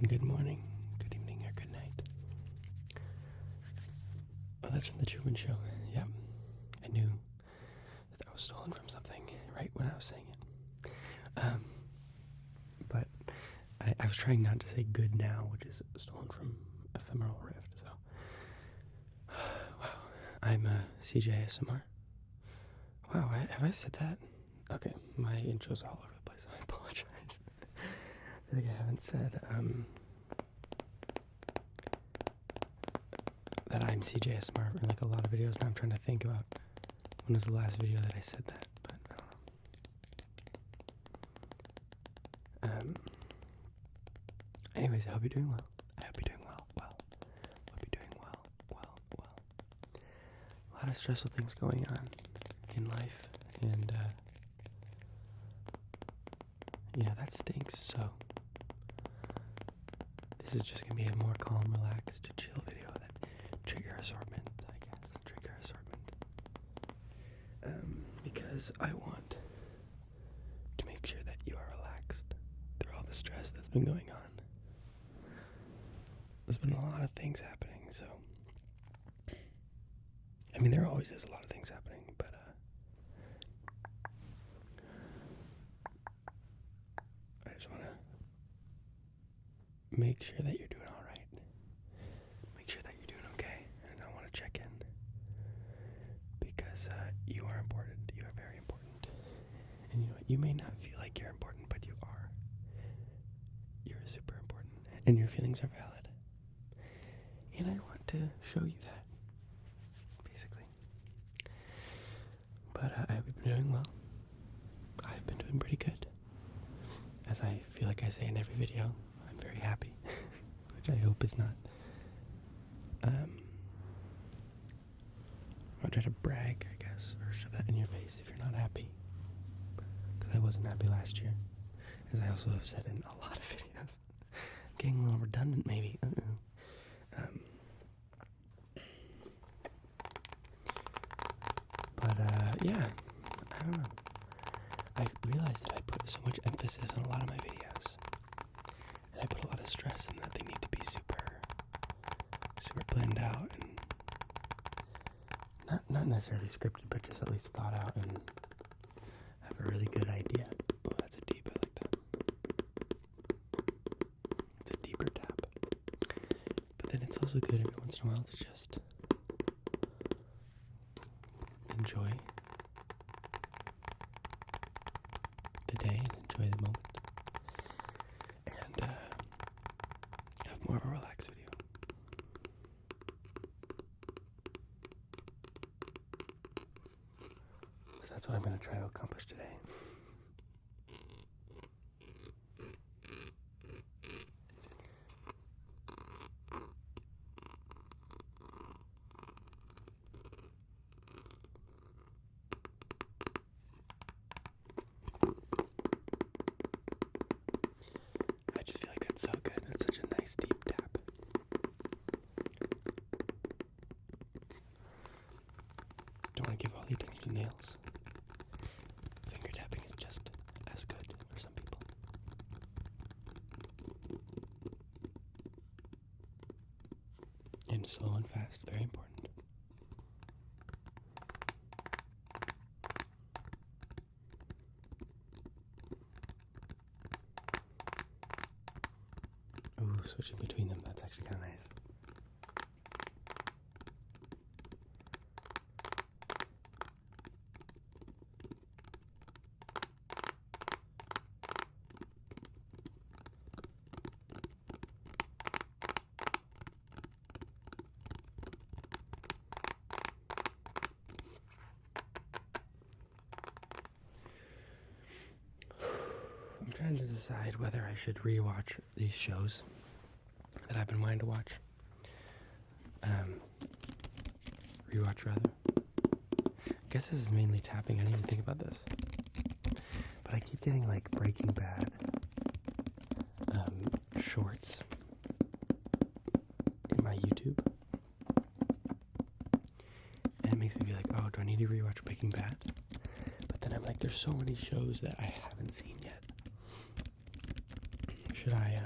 good morning, good evening, or good night. Oh, that's from the Truman Show. Yep. I knew that was stolen from something right when I was saying it. But I was trying not to say good now, which is stolen from Ephemeral Rift, so. Wow. I'm CJSMR. Wow, have I said that? Okay, my intro's all over the place. I apologize. I feel like I haven't said that I'm CJSMR in like a lot of videos. Now I'm trying to think about when was the last video that I said that, but I don't know. Anyways, I hope you're doing well. I hope you're doing well. Hope you're doing well. A lot of stressful things going on in life, and that stinks. So this is just gonna be a more calm, relaxed, chill video. That trigger assortment, I guess. Trigger assortment. Because I want to make sure that you are relaxed through all the stress that's been going on. There's been a lot of things happening, so I mean, there always is a lot of things happening, but I just want to make sure that you're doing all right. Make sure that you're doing okay, and I want to check in because you are important. You are very important, and you know what? You may not feel like you're important, but you are. You're super important, and your feelings are valid. And I want to show you that, basically. But I hope you've been doing well. I've been doing pretty good. As I feel like I say in every video, I'm very happy, which I hope is not. I'll try to brag, I guess, or shove that in your face if you're not happy. Because I wasn't happy last year, as I also have said in a lot of videos. I'm getting a little redundant, maybe. Yeah, I don't know. I realized that I put so much emphasis on a lot of my videos. And I put a lot of stress in that they need to be super planned out and not necessarily scripted, but just at least thought out and have a really good idea. Oh, that's a deep, I like that. It's a deeper tap. But then it's also good every once in a while to just enjoy the day and enjoy the moment and have more of a relaxed video. So that's what I'm going to try to accomplish today. I just feel like that's so good. That's such a nice deep tap. Don't want to give all the attention to nails. Finger tapping is just as good for some people. And slow and fast, very important. Ooh, switching between them, that's actually kind of nice. I'm trying to decide whether I should rewatch these shows that I've been wanting to watch. Rewatch, rather. I guess this is mainly tapping. I didn't even think about this. But I keep getting, like, Breaking Bad shorts in my YouTube. And it makes me be like, oh, do I need to rewatch Breaking Bad? But then I'm like, there's so many shows that I haven't seen yet. Should I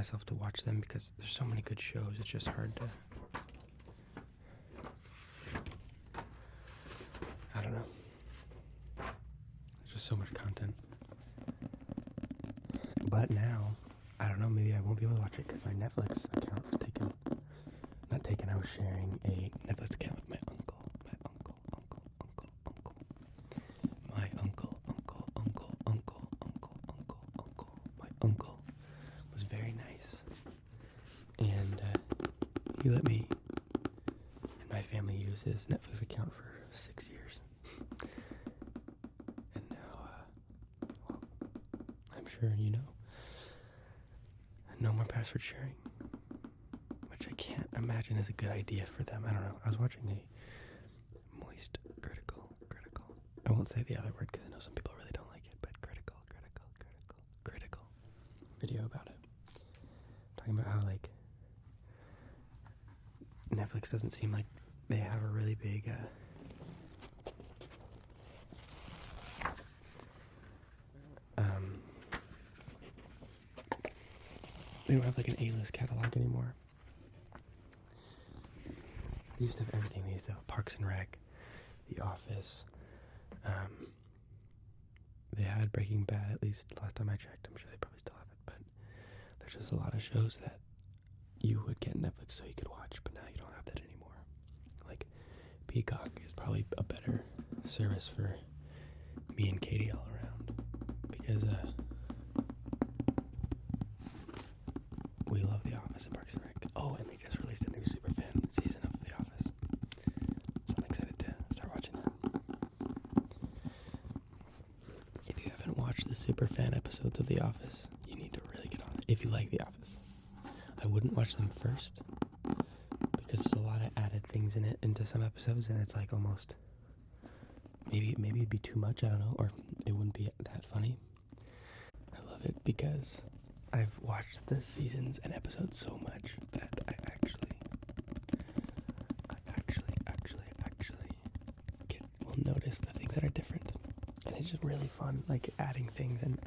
myself to watch them because there's so many good shows. It's just hard to, I don't know. There's just so much content. But now, I don't know, maybe I won't be able to watch it because my Netflix account was taken. Not taken, I was sharing a Netflix account with my uncle. My uncle. My uncle was very nice. And he let me and my family use his Netflix account for 6 years. And now, well, I'm sure you know. No more password sharing, which I can't imagine is a good idea for them. I don't know. I was watching a moist, critical. I won't say the other word because I know some people really don't like it, but critical video about it. Talking about how, like, Netflix doesn't seem like they have a really big, they don't have like an A-list catalog anymore. They used to have everything. They used to have Parks and Rec, The Office. They had Breaking Bad, at least last time I checked. I'm sure they probably still have it, but there's just a lot of shows that you would get Netflix so you could watch, but now you don't have that anymore. Like, Peacock is probably a better service for me and Katie all around, because we love The Office and Parks and Rec. Oh, and they just released a new Superfan season of The Office, so I'm excited to start watching that. If you haven't watched the Superfan episodes of The Office, you need to really get on it if you like The Office. I wouldn't watch them first, because there's a lot of added things in it into some episodes, and it's like almost, maybe it'd be too much, I don't know, or it wouldn't be that funny. I love it because I've watched the seasons and episodes so much that I actually will notice the things that are different. And it's just really fun, like adding things, and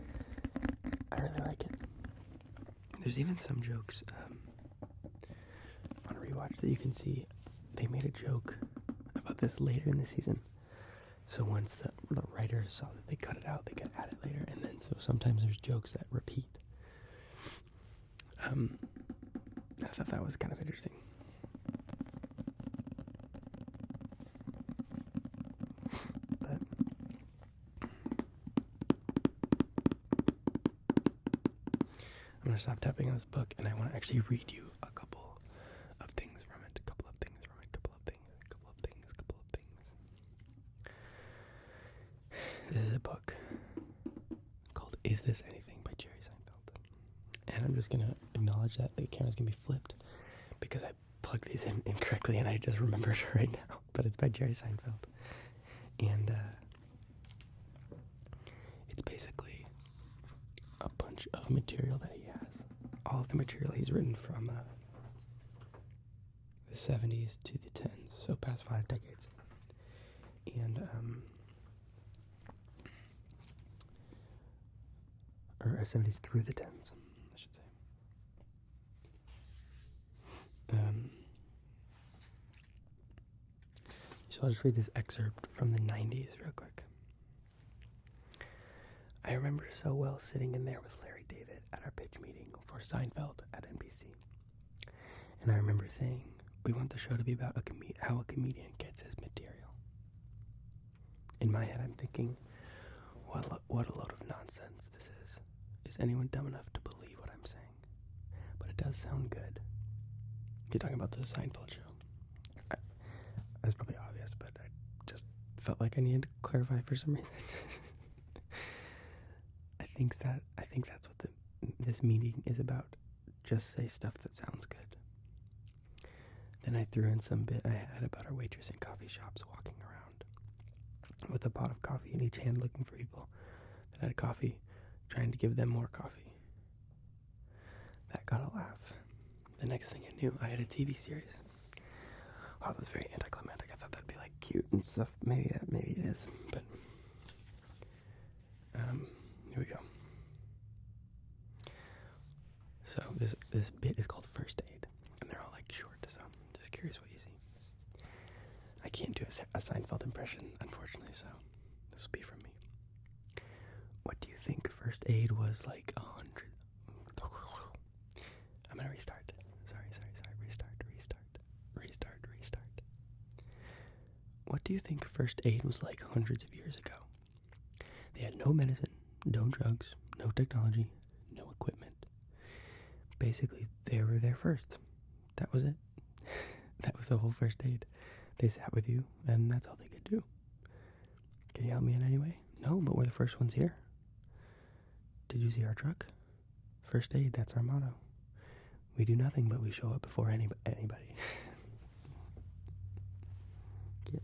I really like it. There's even some jokes on rewatch that you can see. They made a joke about this later in the season. So once the writers saw that they cut it out, they could add it later. And then so sometimes there's jokes that repeat. I thought that was kind of interesting. But I'm going to stop tapping on this book, and I want to actually read you a couple of things from it. This is a book called Is This Anything by Jerry Seinfeld. And I'm just going to acknowledge that the camera's going to be flipped because I plugged these in incorrectly and I just remembered right now. But it's by Jerry Seinfeld. And it's basically a bunch of material that he has. All of the material he's written from the 70s to the 10s, so past 5 decades. And, or 70s through the 10s, I should say. So I'll just read this excerpt from the 90s real quick. I remember so well sitting in there with Larry David at our pitch meeting for Seinfeld at NBC. And I remember saying, we want the show to be about how a comedian gets his material. In my head, I'm thinking, what a load of nonsense this is. Is anyone dumb enough to believe what I'm saying? But it does sound good. You're talking about the Seinfeld show. That's probably obvious, but I just felt like I needed to clarify for some reason. I think that's what this meeting is about. Just say stuff that sounds good. Then I threw in some bit I had about our waitress in coffee shops walking around with a pot of coffee in each hand looking for people that had coffee, trying to give them more coffee. That got a laugh. The next thing I knew, I had a TV series. Wow, that was very anticlimactic. I thought that'd be like cute and stuff. Maybe it is, but here we go. So this bit is called First Aid, and they're all like short, so I'm just curious what you see. I can't do a Seinfeld impression, unfortunately, so this will be from me. What do you think First Aid was like 100? I'm gonna restart. Sorry. Restart. What do you think First Aid was like hundreds of years ago? They had no medicine, no drugs, no technology, no equipment. Basically, they were there first. That was it. That was the whole First Aid. They sat with you, and that's all they could do. Can you help me in any way? No, but we're the first ones here. Did you see our truck? First Aid, that's our motto. We do nothing, but we show up before anybody. Cute.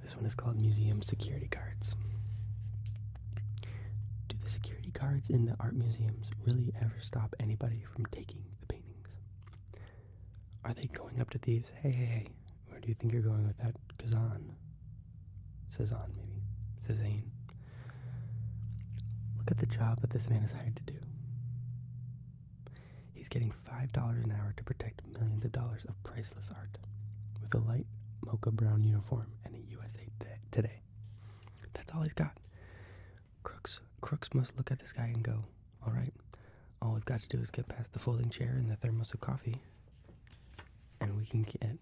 This one is called Museum Security Cards. Do the security cards in the art museums really ever stop anybody from taking the paintings? Are they going up to thieves? Hey, where do you think you're going with that Cezanne, maybe. Cezanne. Look at the job that this man is hired to do. He's getting $5 an hour to protect millions of dollars of priceless art with a light mocha brown uniform and a USA Today. That's all he's got. Crooks must look at this guy and go, all right, all we've got to do is get past the folding chair and the thermos of coffee, and we can get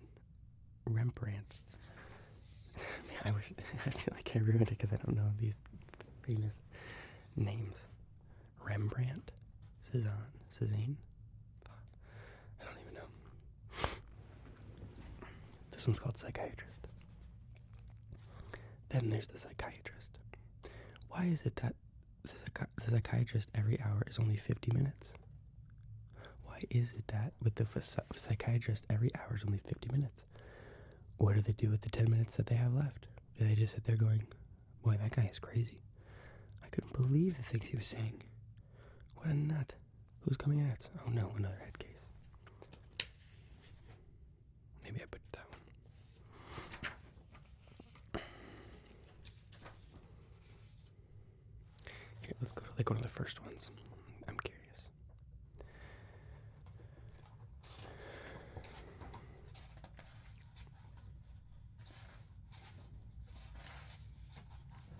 Rembrandt. I feel like I ruined it because I don't know these famous names. Rembrandt? Cezanne? I don't even know. This one's called Psychiatrist. Then there's the Psychiatrist. Why is it that the psychiatrist every hour is only 50 minutes? Why is it that with the psychiatrist every hour is only 50 minutes? What do they do with the 10 minutes that they have left? Do they just sit there going, boy, that guy is crazy. I couldn't believe the things he was saying. What a nut. Who's coming at us? Oh no, another head case. Maybe I put that one. Here, let's go to like one of the first ones. I'm curious.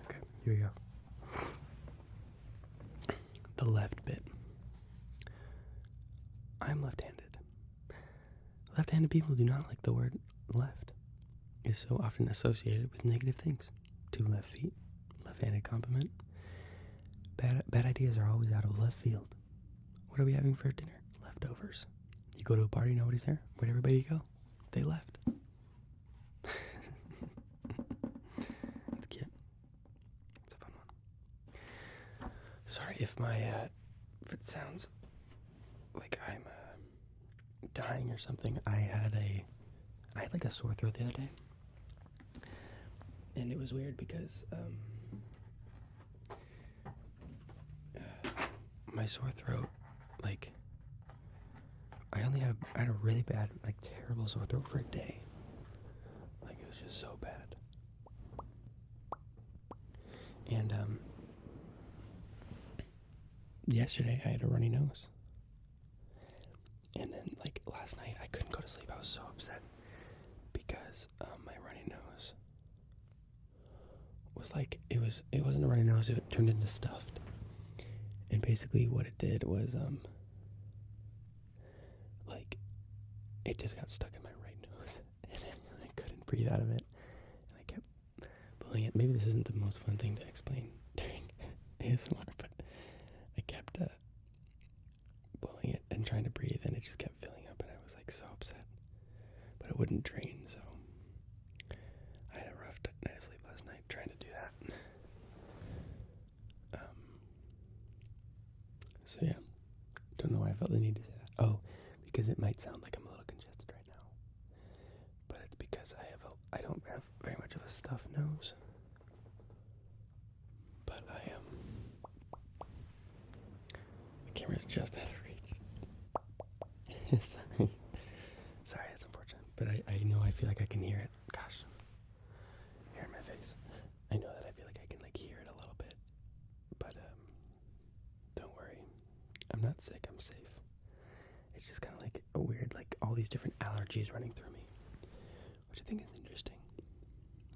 Okay, here we go. The left bit. I'm left-handed. Left-handed people do not like the word left. It's so often associated with negative things. 2 left feet, left-handed compliment. Bad ideas are always out of left field. What are we having for dinner? Leftovers. You go to a party, nobody's there. Where'd everybody go? They left. That's cute. It's a fun one. Sorry if if it sounds like I'm dying or something. I had like a sore throat the other day, and it was weird because my sore throat, like, I had a really bad, like, terrible sore throat for a day. Like, it was just so bad. And yesterday I had a runny nose. And then, like, last night I couldn't go to sleep. I was so upset because my runny nose was like, it wasn't a runny nose, it turned into stuffed. And basically what it did was, like, it just got stuck in my right nose, and I couldn't breathe out of it, and I kept blowing it. Maybe this isn't the most fun thing to explain during ASMR, but I kept blowing it and trying to breathe, and it just kept filling up, and I was, like, so upset. But it wouldn't drain, so I had a rough night of sleep last night trying to do that. So yeah, don't know why I felt the need to say that. Oh, because it might sound like I'm a little congested right now, but it's because I don't have very much of a stuffed nose, but I am. The camera's just out of reach. Sorry, it's unfortunate, but I know I feel like I can hear it. Gosh, hair in my face. I know that I feel like I can, like, hear it a little bit not sick. I'm safe. It's just kind of like a weird, like all these different allergies running through me, which I think is interesting.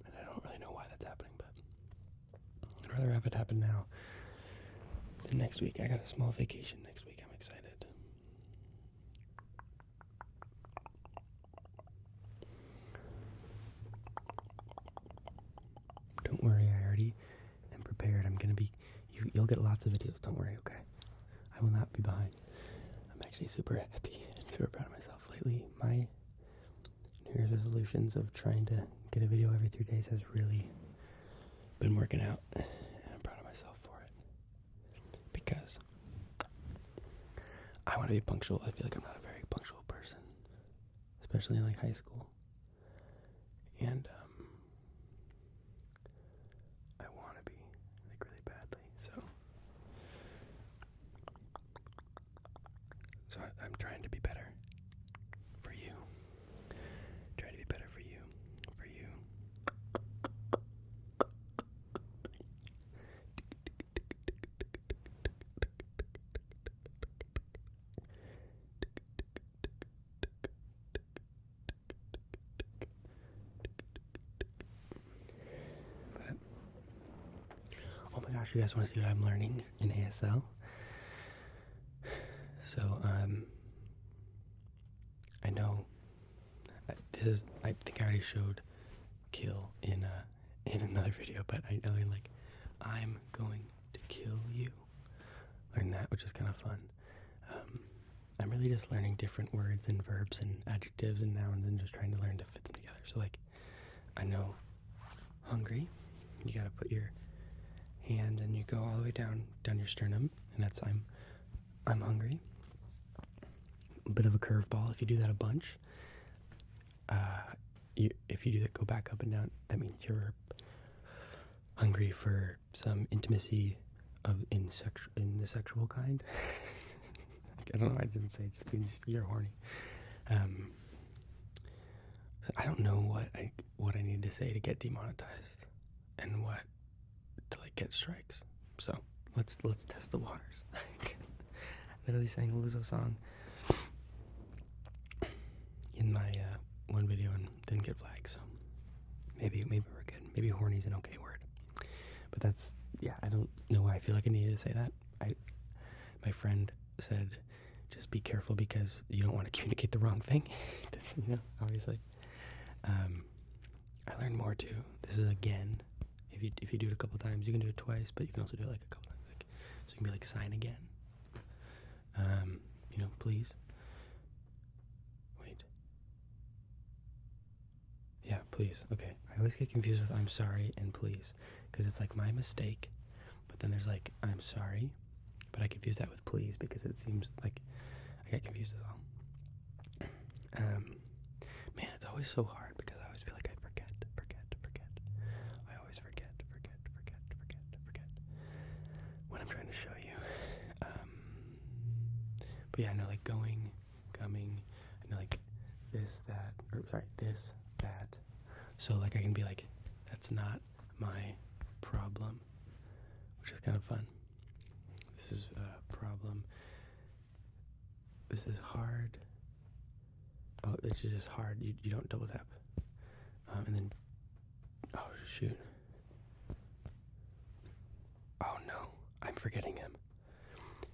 And I don't really know why that's happening, but I'd rather have it happen now than next week. I got a small vacation next week. I'm excited. Don't worry, I already am prepared. I'm gonna be. You'll get lots of videos. Don't worry, okay? I will not be behind. I'm actually super happy and super proud of myself lately. My New Year's resolutions of trying to get a video every 3 days has really been working out, and I'm proud of myself for it. Because I want to be punctual. I feel like I'm not a very punctual person, especially in like high school. And I want to be like really badly. So I'm trying to be better for you. Try to be better for you. For you. But, oh my gosh, you guys want to see what I'm learning in ASL? So, I know I think I already showed kill in another video, but I learned like, I'm going to kill you. Learned that, which is kind of fun. I'm really just learning different words and verbs and adjectives and nouns and just trying to learn to fit them together. So like, I know hungry, you gotta put your hand and you go all the way down your sternum, and that's I'm hungry. A bit of a curveball if you do that a bunch. If you do that, go back up and down, that means you're hungry for some intimacy in the sexual kind. I don't know, I didn't say, it just means you're horny. So I don't know what I need to say to get demonetized and what to like get strikes. So let's test the waters. Literally sang a Lizzo song in my one video and didn't get flagged, so maybe we're good. Maybe horny's an okay word. But that's, yeah, I don't know why I feel like I needed to say that. My friend said, just be careful because you don't want to communicate the wrong thing. You know, obviously. I learned more too. This is again. If you do it a couple times, you can do it twice, but you can also do it like a couple times. Like, so you can be like, sign again. You know, please. Wait. Yeah, please. Okay. I always get confused with I'm sorry and please, because it's like my mistake, but then there's like I'm sorry, but I confuse that with please because it seems like I get confused as well. Man, it's always so hard because I always feel like I forget. I always forget when I'm trying to show you. But yeah, I know like going, coming, I know like this, that, this, that. So like I can be like, that's not my problem, which is kind of fun. This is a problem. This is hard. Oh, this is just hard. You don't double tap. And then, oh shoot. Oh no, I'm forgetting him.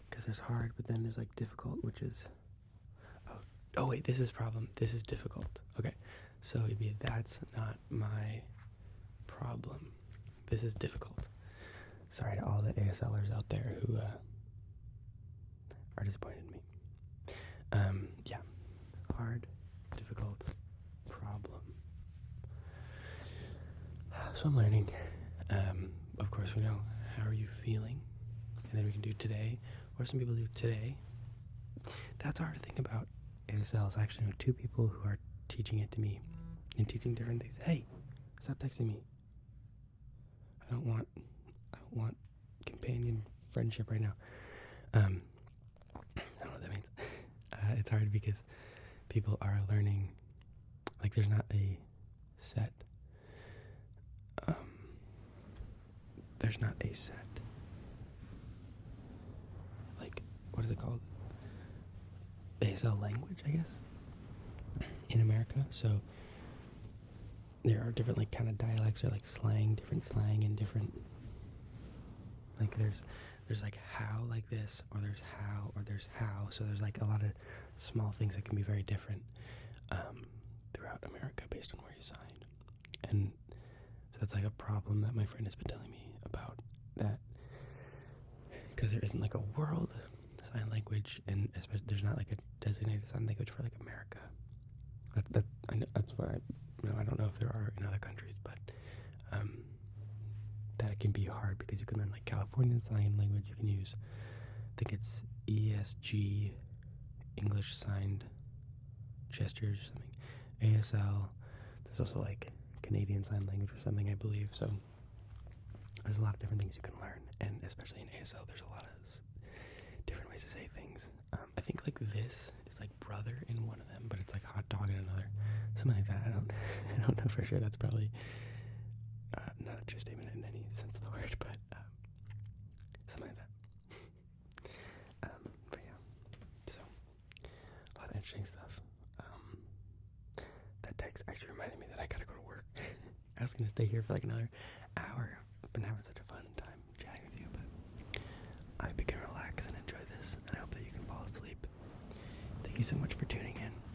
Because there's hard, but then there's like difficult, which is, oh wait, this is problem. This is difficult. Okay, so it'd be that's not my problem. This is difficult. Sorry to all the ASLers out there who are disappointed in me. Yeah, hard, difficult, problem. So I'm learning. Of course, we know how are you feeling, and then we can do today. Or some people do today. That's hard to think about. ASLs. I actually know 2 people who are teaching it to me and teaching different things. Hey, stop texting me. I don't want companion friendship right now. I don't know what that means. It's hard because people are learning, like there's not a set, like, what is it called? ASL language, I guess, in America. So there are different like kind of dialects or like slang, different slang and different like there's like how like this or there's how or there's how. So there's like a lot of small things that can be very different throughout America based on where you signed. And so that's like a problem that my friend has been telling me about, that because there isn't like a world sign language, and especially there's not like a designated sign language for like America. I know, that's what I don't know if there are in other countries, but that it can be hard because you can learn like Californian sign language. You can use, I think it's ESG, English signed gestures or something, ASL. There's also like Canadian Sign Language or something, I believe. So there's a lot of different things you can learn, and especially in ASL, there's a lot of different ways to say things. I think like this is like brother in one of them, but it's like hot dog in another, something like that. I don't know for sure. That's probably not a true statement in any sense of the word, but something like that. But yeah, so a lot of interesting stuff. That text actually reminded me that I gotta go to work. I was gonna stay here for like another hour. I've been having such a fun time chatting with you, but I hope you can relax and enjoy this, and I hope that you can fall asleep. Thank you so much for tuning in.